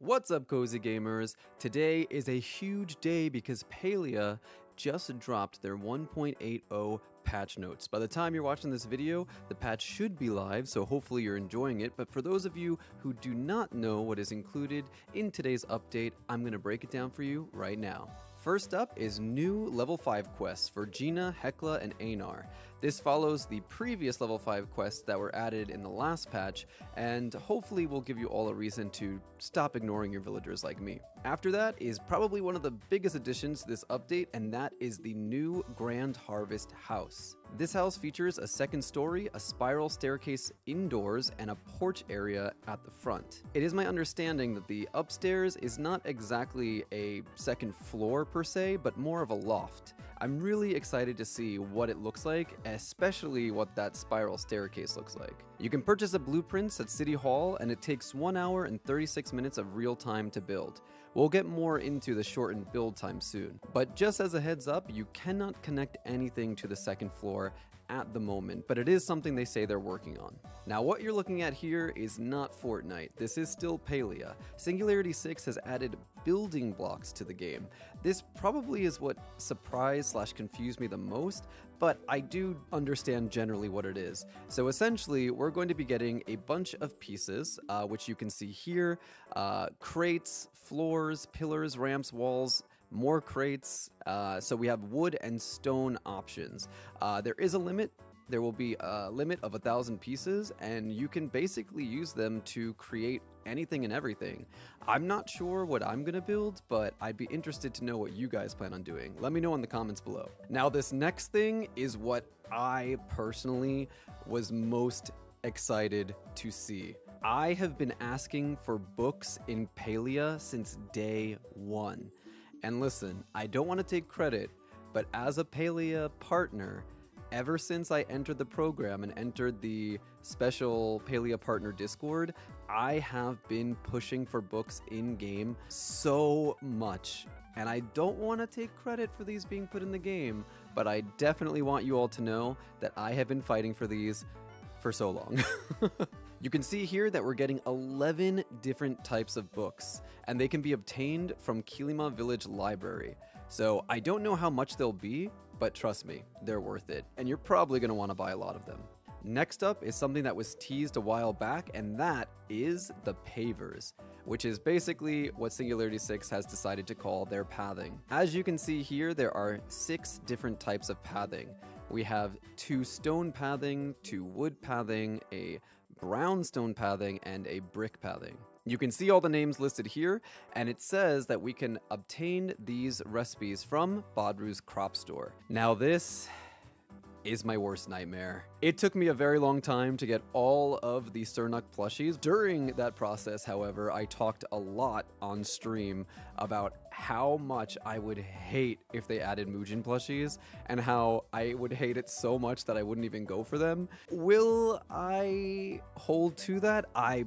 What's up, cozy gamers? Today is a huge day because Palia just dropped their 1.80 patch notes. By the time you're watching this video, the patch should be live, so hopefully you're enjoying it. But for those of you who do not know what is included in today's update, I'm going to break it down for you right now. First up is new level 5 quests for Gina, Hekla, and Einar. This follows the previous level 5 quests that were added in the last patch, and hopefully will give you all a reason to stop ignoring your villagers like me. After that is probably one of the biggest additions to this update, and that is the new Grand Harvest house. This house features a second story, a spiral staircase indoors, and a porch area at the front. It is my understanding that the upstairs is not exactly a second floor per se, but more of a loft. I'm really excited to see what it looks like, especially what that spiral staircase looks like. You can purchase a blueprints at City Hall, and it takes 1 hour and 36 minutes of real time to build. We'll get more into the shortened build time soon, but just as a heads up, you cannot connect anything to the second floor at the moment, but it is something they say they're working on. Now, what you're looking at here is not Fortnite. This is still Palia. Singularity 6 has added building blocks to the game. This probably is what surprised/confused me the most, but I do understand generally what it is. So essentially, we're going to be getting a bunch of pieces, which you can see here, crates, floors, pillars, ramps, walls, more crates, so we have wood and stone options. There is a limit. There will be a limit of 1,000 pieces, and you can basically use them to create anything and everything. I'm not sure what I'm gonna build, but I'd be interested to know what you guys plan on doing. Let me know in the comments below. Now, this next thing is what I personally was most excited to see. I have been asking for books in Palia since day one. And listen, I don't want to take credit, but as a Palia partner, ever since I entered the program and entered the special Palia partner Discord, I have been pushing for books in-game so much. And I don't want to take credit for these being put in the game, but I definitely want you all to know that I have been fighting for these for so long. You can see here that we're getting 11 different types of books, and they can be obtained from Kilima Village Library. So I don't know how much they'll be, but trust me, they're worth it, and you're probably going to want to buy a lot of them. Next up is something that was teased a while back, and that is the pavers, which is basically what Singularity 6 has decided to call their pathing. As you can see here, there are 6 different types of pathing. We have 2 stone pathing, 2 wood pathing, a brownstone pathing, and a brick pathing. You can see all the names listed here, and it says that we can obtain these recipes from Badru's crop store. Now this is my worst nightmare. It took me a very long time to get all of the Sernuk plushies. During that process, however, I talked a lot on stream about how much I would hate if they added Muujin plushies, and how I would hate it so much that I wouldn't even go for them. Will I hold to that?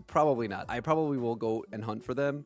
Probably not. I probably will go and hunt for them.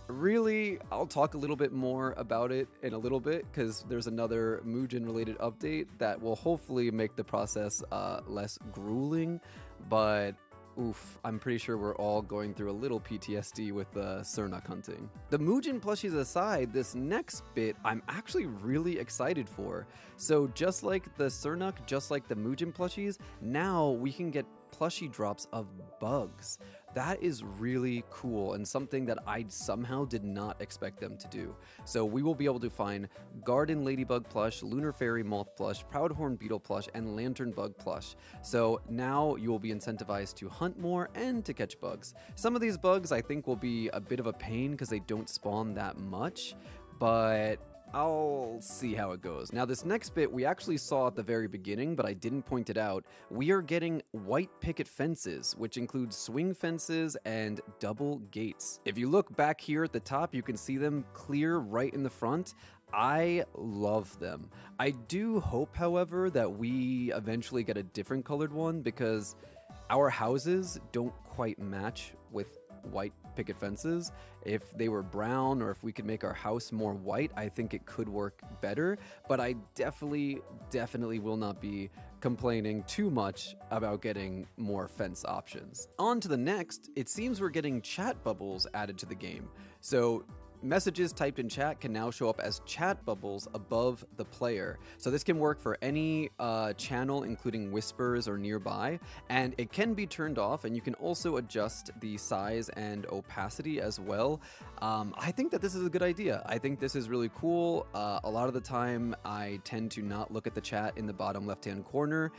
Really, I'll talk a little bit more about it in a little bit, because there's another Muujin related update that will hopefully make the process less grueling, but oof, I'm pretty sure we're all going through a little PTSD with Sernuk hunting. The Muujin plushies aside, this next bit I'm actually really excited for. So just like the Sernuk, just like the Muujin plushies, now we can get plushie drops of bugs. That is really cool and something that I somehow did not expect them to do. So we will be able to find Garden Ladybug plush, Lunar Fairy Moth plush, Proudhorn Beetle plush, and Lantern Bug plush. So now you will be incentivized to hunt more and to catch bugs. Some of these bugs I think will be a bit of a pain because they don't spawn that much, but I'll see how it goes. Now, this next bit we actually saw at the very beginning, but I didn't point it out. We are getting white picket fences, which include swing fences and double gates. If you look back here at the top, you can see them clear right in the front. I love them. I do hope, however, that we eventually get a different colored one, because our houses don't quite match with white picket fences. If they were brown, or if we could make our house more white, I think it could work better. But I definitely will not be complaining too much about getting more fence options. On to the next, it seems we're getting chat bubbles added to the game. So messages typed in chat can now show up as chat bubbles above the player. So this can work for any channel, including whispers or nearby, and it can be turned off, and you can also adjust the size and opacity as well. I think that this is a good idea. I think this is really cool. A lot of the time, I tend to not look at the chat in the bottom left-hand corner,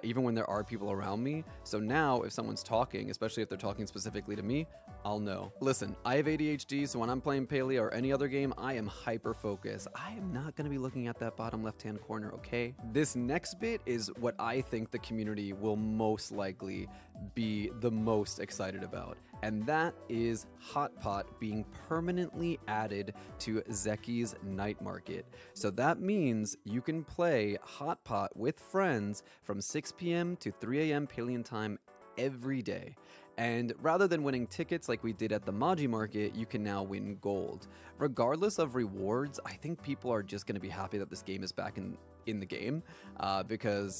even when there are people around me. So now, if someone's talking, especially if they're talking specifically to me, I'll know. Listen, I have ADHD, so when I'm playing Palia or any other game, I am hyper-focused. I am not going to be looking at that bottom left-hand corner, okay? This next bit is what I think the community will most likely be the most excited about, and that is Hotpot being permanently added to Zeki's Night Market. So that means you can play Hotpot with friends from 6 p.m. to 3 a.m. Palian time every day. And rather than winning tickets like we did at the Maji Market, you can now win gold. Regardless of rewards, I think people are just going to be happy that this game is back in the game, because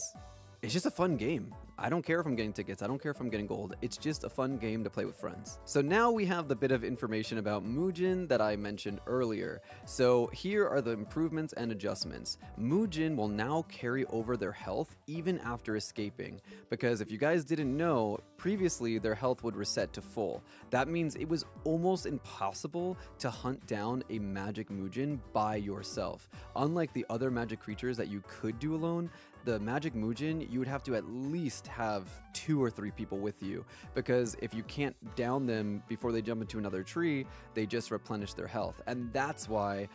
it's just a fun game. I don't care if I'm getting tickets, I don't care if I'm getting gold, it's just a fun game to play with friends. So now we have the bit of information about Muujin that I mentioned earlier. So here are the improvements and adjustments. Muujin will now carry over their health even after escaping, because if you guys didn't know, previously their health would reset to full. That means it was almost impossible to hunt down a magic Muujin by yourself. Unlike the other magic creatures that you could do alone, the magic Muujin, you would have to at least have 2 or 3 people with you, because if you can't down them before they jump into another tree, they just replenish their health. And that's why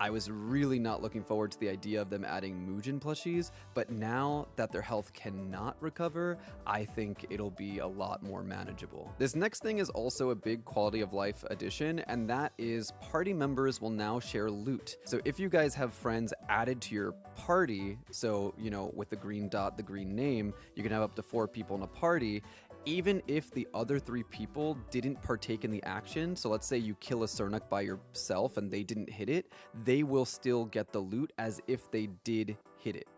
I was really not looking forward to the idea of them adding Muujin plushies, but now that their health cannot recover, I think it'll be a lot more manageable. This next thing is also a big quality of life addition, and that is party members will now share loot. So if you guys have friends added to your party, so, you know, with the green dot, the green name, you can have up to 4 people in a party. Even if the other 3 people didn't partake in the action, so let's say you kill a Sernuk by yourself and they didn't hit it, they will still get the loot as if they did hit it.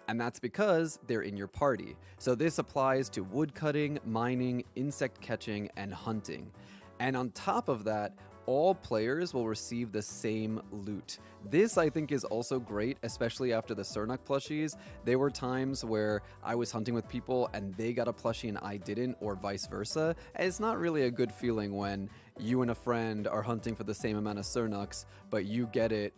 And that's because they're in your party. So this applies to woodcutting, mining, insect catching, and hunting. And on top of that, all players will receive the same loot. This, I think, is also great, especially after the Sernuk plushies. There were times where I was hunting with people and they got a plushie and I didn't, or vice versa. And it's not really a good feeling when you and a friend are hunting for the same amount of Sernuks, but you get it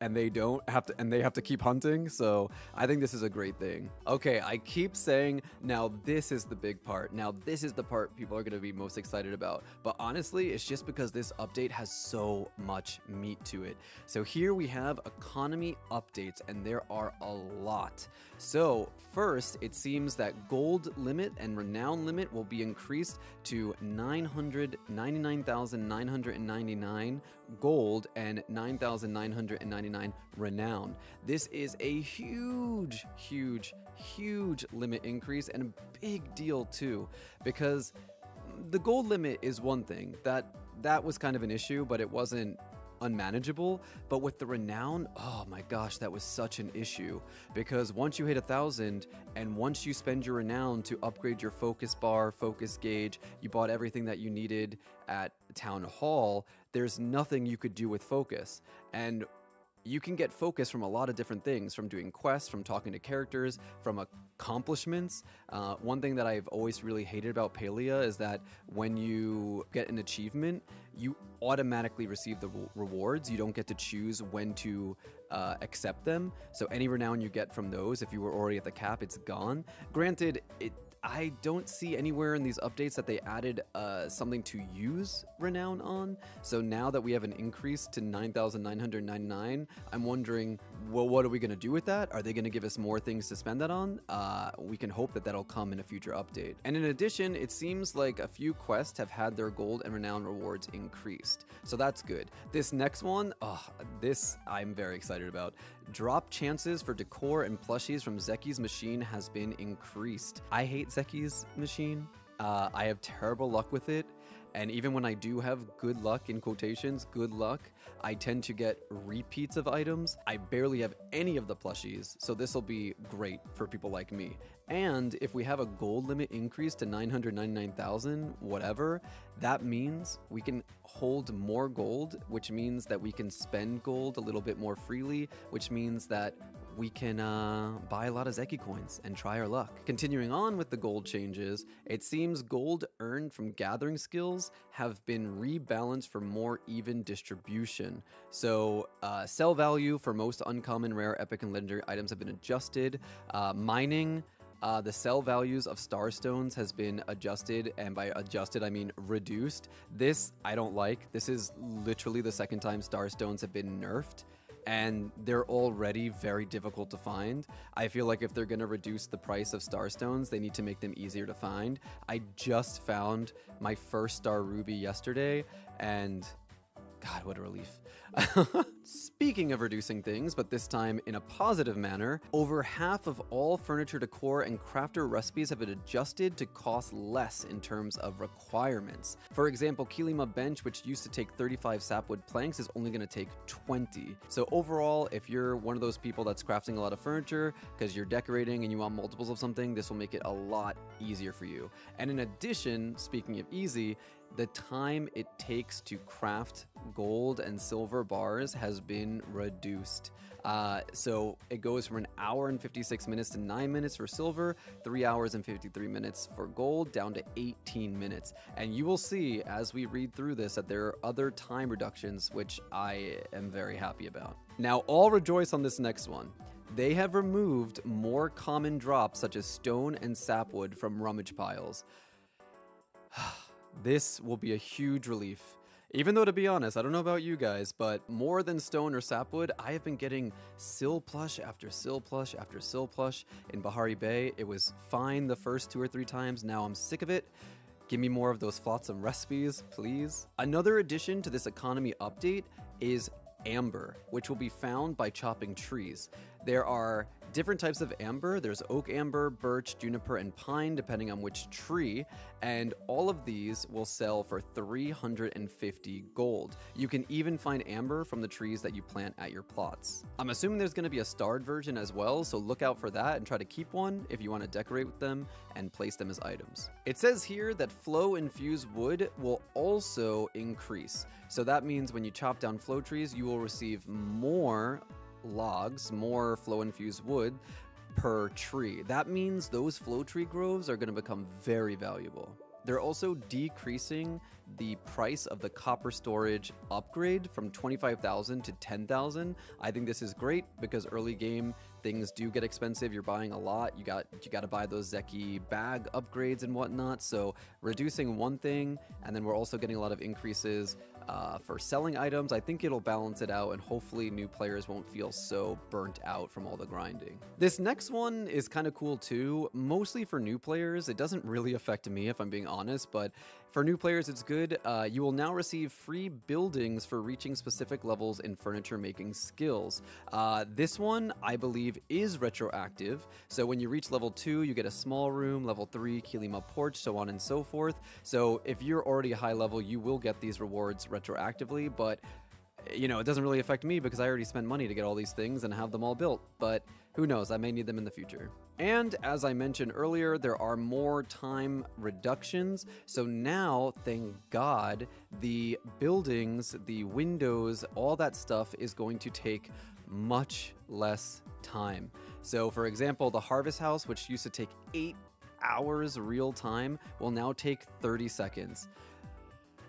and they don't have to, and they have to keep hunting. So I think this is a great thing. Okay, I keep saying, now this is the big part. Now this is the part people are gonna be most excited about. But honestly, it's just because this update has so much meat to it. So here we have economy updates, and there are a lot. So first, it seems that gold limit and renown limit will be increased to 999,999 gold and 9,999 renown. This is a huge limit increase, and a big deal too, because the gold limit is one thing that was kind of an issue, but it wasn't unmanageable. But with the renown, oh my gosh, that was such an issue, because once you hit 1,000 and once you spend your renown to upgrade your focus bar, focus gauge, you bought everything that you needed at town hall, there's nothing you could do with focus. And you can get focus from a lot of different things, from doing quests, from talking to characters, from accomplishments. One thing that I've always really hated about Palia is that when you get an achievement, you automatically receive the rewards. You don't get to choose when to accept them. So any renown you get from those, if you were already at the cap, it's gone. Granted, I don't see anywhere in these updates that they added something to use renown on. So now that we have an increase to 9,999, I'm wondering, well, what are we going to do with that? Are they going to give us more things to spend that on? We can hope that that'll come in a future update. And in addition, it seems like a few quests have had their gold and renown rewards increased. So that's good. This next one, this I'm very excited about. Drop chances for decor and plushies from Zeki's machine has been increased. I hate Zeki's machine. I have terrible luck with it. And even when I do have good luck, in quotations, good luck, I tend to get repeats of items. I barely have any of the plushies, so this will be great for people like me. And if we have a gold limit increase to 999,000, whatever, that means we can hold more gold, which means that we can spend gold a little bit more freely, which means that we can buy a lot of Zeki coins and try our luck. Continuing on with the gold changes, it seems gold earned from gathering skills have been rebalanced for more even distribution. So sell value for most uncommon, rare, epic, and legendary items have been adjusted. Mining, the sell values of starstones has been adjusted, and by adjusted I mean reduced. This I don't like. This is literally the second time starstones have been nerfed, and they're already very difficult to find. I feel like if they're going to reduce the price of starstones, they need to make them easier to find. I just found my first star ruby yesterday, and God, what a relief. Speaking of reducing things, but this time in a positive manner, over half of all furniture decor and crafter recipes have been adjusted to cost less in terms of requirements. For example, Kilima bench, which used to take 35 sapwood planks, is only going to take 20. So overall, if you're one of those people that's crafting a lot of furniture because you're decorating and you want multiples of something, this will make it a lot easier for you. And in addition, speaking of easy, the time it takes to craft gold and silver bars has been reduced. So it goes from an hour and 56 minutes to 9 minutes for silver, 3 hours and 53 minutes for gold, down to 18 minutes. And you will see as we read through this that there are other time reductions, which I am very happy about. Now, all rejoice on this next one. They have removed more common drops such as stone and sapwood from rummage piles. This will be a huge relief. Even though, to be honest, I don't know about you guys, but more than stone or sapwood, I have been getting sill plush after sill plush after sill plush in Bahari Bay. It was fine the first 2 or 3 times. Now I'm sick of it. Give me more of those flotsam recipes, please. Another addition to this economy update is amber, which will be found by chopping trees. There are different types of amber. There's oak amber, birch, juniper, and pine, depending on which tree, and all of these will sell for 350 gold. You can even find amber from the trees that you plant at your plots. I'm assuming there's going to be a starred version as well, so look out for that and try to keep one if you want to decorate with them and place them as items. It says here that flow infused wood will also increase. So that means when you chop down flow trees, you will receive more logs, more flow infused wood per tree. That means those flow tree groves are going to become very valuable. They're also decreasing the price of the copper storage upgrade from 25,000 to 10,000. I think this is great because early game things do get expensive. You're buying a lot. You got to buy those Zeki bag upgrades and whatnot. So reducing one thing, and then we're also getting a lot of increases for selling items. I think it'll balance it out, and hopefully new players won't feel so burnt out from all the grinding. This next one is kind of cool too, mostly for new players. It doesn't really affect me if I'm being honest, but for new players it's good. You will now receive free buildings for reaching specific levels in furniture making skills. This one I believe is retroactive, so when you reach level 2 you get a small room, level 3 Kilima porch, so on and so forth. So if you're already a high level, you will get these rewards retroactively, but you know, it doesn't really affect me because I already spent money to get all these things and have them all built, but who knows, I may need them in the future. And as I mentioned earlier, there are more time reductions. So now, thank God, the buildings, the windows, all that stuff is going to take much less time. So for example, the harvest house, which used to take 8 hours real time, will now take 30 seconds.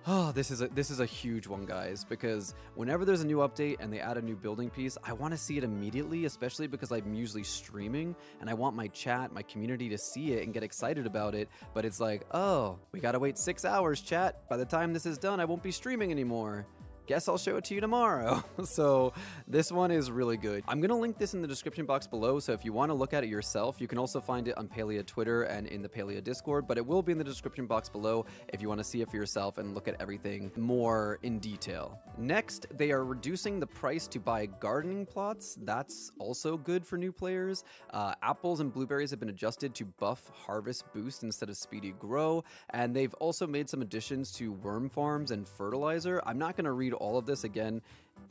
Oh, this is a huge one, guys, because whenever there's a new update and they add a new building piece, I want to see it immediately, especially because I'm usually streaming and I want my chat, my community to see it and get excited about it. But it's like, oh, we gotta wait 6 hours, chat. By the time this is done, I won't be streaming anymore. guess I'll show it to you tomorrow. So this one is really good. I'm gonna link this in the description box below, so if you want to look at it yourself, you can also find it on Palia Twitter and in the Palia Discord, but it will be in the description box below if you want to see it for yourself and look at everything more in detail. Next, they are reducing the price to buy gardening plots. That's also good for new players. Apples and blueberries have been adjusted to buff harvest boost instead of speedy grow, and they've also made some additions to worm farms and fertilizer. I'm not going to read all of this again.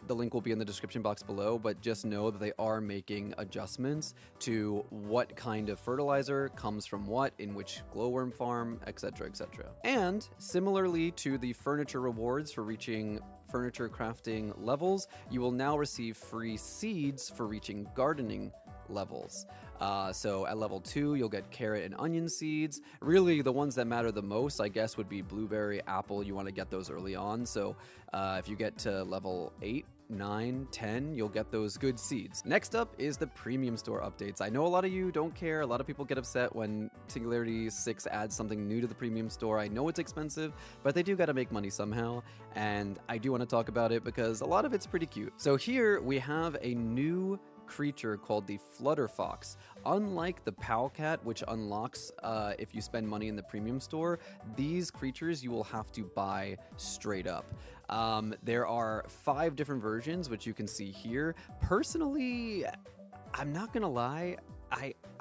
The link will be in the description box below, but just know that they are making adjustments to what kind of fertilizer comes from what, in which glowworm farm, etc, etc. And similarly to the furniture rewards for reaching furniture crafting levels, you will now receive free seeds for reaching gardening levels. So at level 2, you'll get carrot and onion seeds. Really, the ones that matter the most, I guess, would be blueberry, apple. You want to get those early on. So if you get to level 8, 9, 10, you'll get those good seeds. Next up is the premium store updates. I know a lot of you don't care. A lot of people get upset when Singularity 6 adds something new to the premium store. I know it's expensive, but they do got to make money somehow. And I do want to talk about it because a lot of it's pretty cute. So here we have a new creature called the Flutter Fox. Unlike the Palcat, which unlocks if you spend money in the premium store, these creatures you will have to buy straight up. There are 5 different versions, which you can see here. Personally, I'm not gonna lie,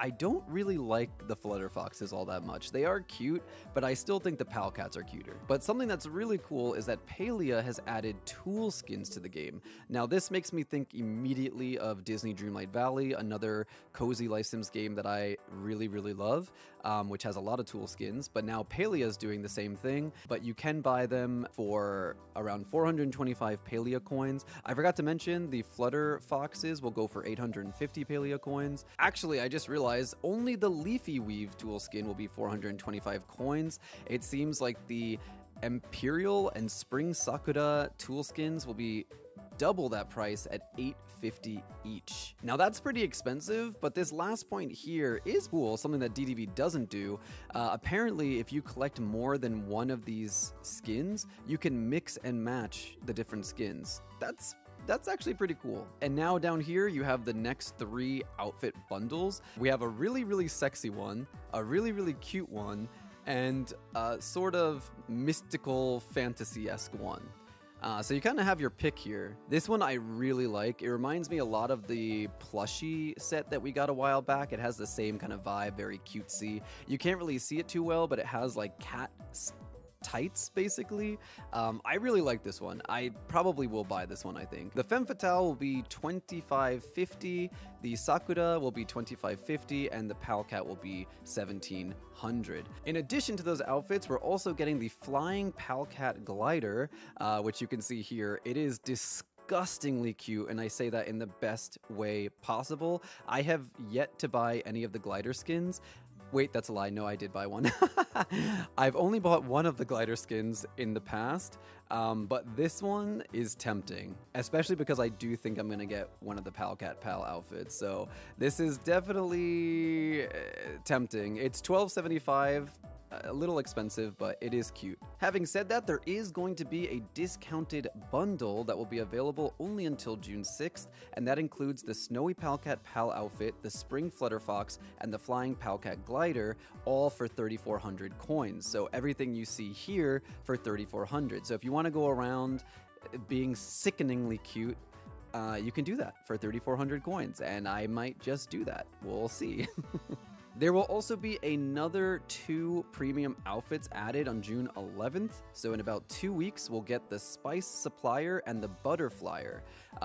I don't really like the Flutter Foxes all that much. They are cute, but I still think the Palcats are cuter. But something that's really cool is that Palia has added tool skins to the game. Now this makes me think immediately of Disney Dreamlight Valley, another cozy life sims game that I really love, which has a lot of tool skins. But now Palia is doing the same thing, but you can buy them for around 425 Palia coins. I forgot to mention the Flutter Foxes will go for 850 Palia coins. Actually, I just realized only the Leafy Weave tool skin will be 425 coins. It seems like the Imperial and Spring Sakura tool skins will be double that price at 850 each. Now that's pretty expensive, but this last point here is cool, something that DDV doesn't do. Apparently, if you collect more than one of these skins, you can mix and match the different skins. That's actually pretty cool. And now down here, you have the next 3 outfit bundles. We have a really sexy one, a really cute one, and a sort of mystical fantasy-esque one. So you kind of have your pick here. This one I really like. It reminds me a lot of the plushie set that we got a while back. It has the same kind of vibe, very cutesy. You can't really see it too well, but it has like cat tights, basically. I really like this one. I probably will buy this one, I think. The Femme Fatale will be 2550, the Sakura will be 2550, and the Palcat will be 1700. In addition to those outfits, we're also getting the Flying Palcat Glider, which you can see here. It is disgustingly cute, and I say that in the best way possible. I have yet to buy any of the glider skins. Wait, that's a lie. No, I did buy one. I've only bought one of the glider skins in the past, but this one is tempting, especially because I do think I'm going to get one of the Palcat Pal outfits. So this is definitely tempting. It's $12.75. A little expensive, but it is cute. Having said that, there is going to be a discounted bundle that will be available only until June 6th, and that includes the Snowy Palcat Pal outfit, the Spring Flutter Fox, and the Flying Palcat Glider, all for 3,400 coins. So everything you see here for 3,400. So if you want to go around being sickeningly cute, you can do that for 3,400 coins, and I might just do that. We'll see. There will also be another 2 premium outfits added on June 11th. So in about 2 weeks, we'll get the Spice Supplier and the Butterflyer,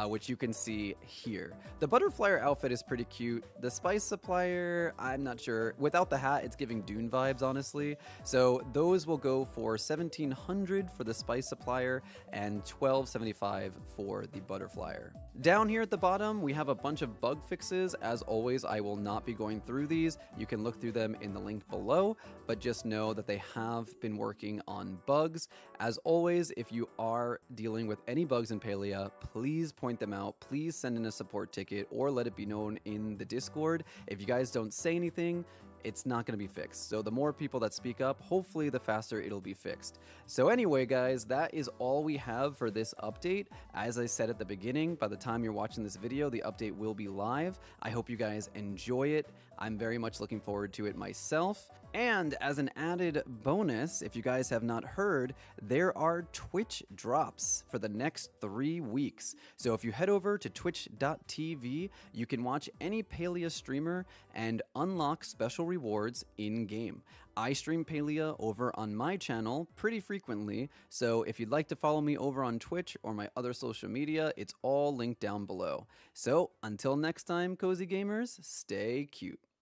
which you can see here. The Butterflyer outfit is pretty cute. The Spice Supplier, I'm not sure. Without the hat, it's giving Dune vibes, honestly. So those will go for 1,700 for the Spice Supplier and 1,275 for the Butterflyer. Down here at the bottom, we have a bunch of bug fixes. As always, I will not be going through these. You can look through them in the link below, but just know that they have been working on bugs. As always, if you are dealing with any bugs in Palia, please point them out. Please send in a support ticket or let it be known in the Discord. If you guys don't say anything, it's not going to be fixed. So the more people that speak up, hopefully the faster it'll be fixed. So anyway, guys, that is all we have for this update. As I said at the beginning, by the time you're watching this video, the update will be live. I hope you guys enjoy it. I'm very much looking forward to it myself. And as an added bonus, if you guys have not heard, there are Twitch drops for the next 3 weeks. So if you head over to twitch.tv, you can watch any Palia streamer and unlock special rewards in-game. I stream Palia over on my channel pretty frequently, so if you'd like to follow me over on Twitch or my other social media, it's all linked down below. So until next time, Cozy Gamers, stay cute.